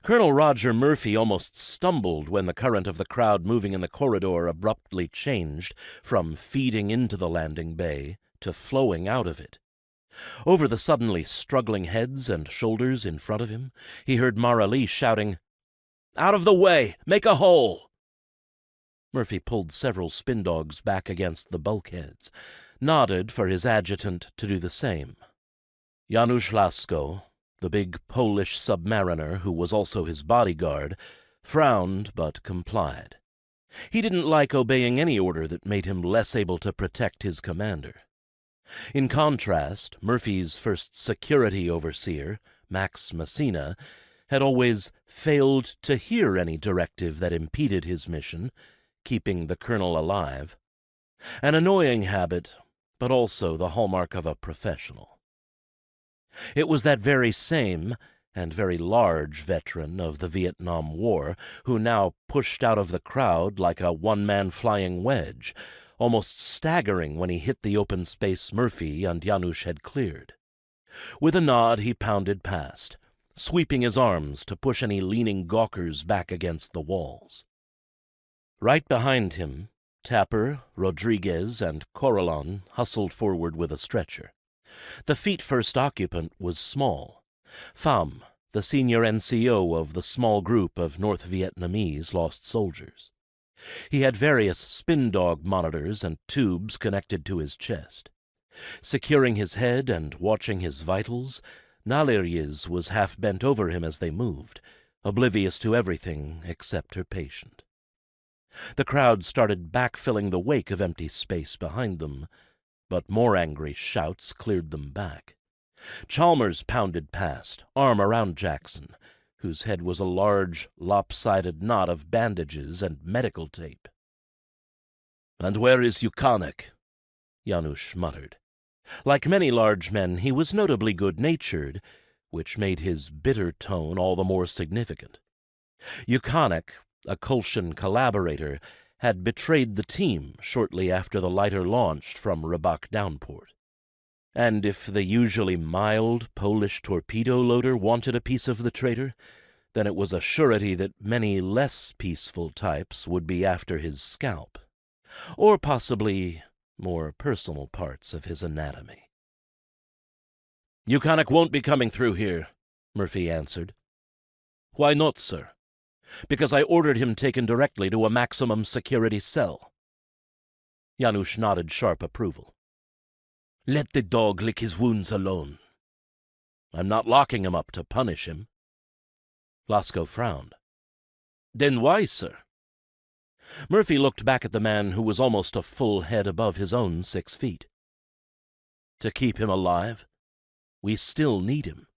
Colonel Rodger Murphy almost stumbled when the current of the crowd moving in the corridor abruptly changed from feeding into the landing bay to flowing out of it. Over the suddenly struggling heads and shoulders in front of him, he heard Mara-Lee shouting, "Out of the way! Make a hole!" Murphy pulled several Spindogs back against the bulkheads, nodded for his adjutant to do the same. Janusz Lasko, the big Polish submariner who was also his bodyguard, frowned but complied. He didn't like obeying any order that made him less able to protect his commander. In contrast, Murphy's first security overseer, Max Messina, had always failed to hear any directive that impeded his mission, keeping the colonel alive. An annoying habit, but also the hallmark of a professional. It was that very same and very large veteran of the Vietnam War who now pushed out of the crowd like a one-man flying wedge, almost staggering when he hit the open space Murphy and Janusz had cleared. With a nod he pounded past, sweeping his arms to push any leaning gawkers back against the walls. Right behind him, Tapper, Rodriguez, and Corralon hustled forward with a stretcher. The feet-first occupant was small. Pham, the senior NCO of the small group of North Vietnamese lost soldiers. He had various Spindog monitors and tubes connected to his chest. Securing his head and watching his vitals, Naleriz was half bent over him as they moved, oblivious to everything except her patient. The crowd started backfilling the wake of empty space behind them, but more angry shouts cleared them back. Chalmers pounded past, arm around Jackson, whose head was a large, lopsided knot of bandages and medical tape. "And where is Yukanek?" Janusz muttered. Like many large men, he was notably good-natured, which made his bitter tone all the more significant. Yukanek, a Kulsian collaborator, had betrayed the team shortly after the lighter launched from Rabak Downport. And if the usually mild Polish torpedo loader wanted a piece of the traitor, then it was a surety that many less peaceful types would be after his scalp, or possibly more personal parts of his anatomy. "Yukanek won't be coming through here," Murphy answered. "Why not, sir?" "Because I ordered him taken directly to a maximum security cell." Janusz nodded sharp approval. "Let the dog lick his wounds alone." "I'm not locking him up to punish him." Lasko frowned. "Then why, sir?" Murphy looked back at the man who was almost a full head above his own 6 feet. "To keep him alive. We still need him."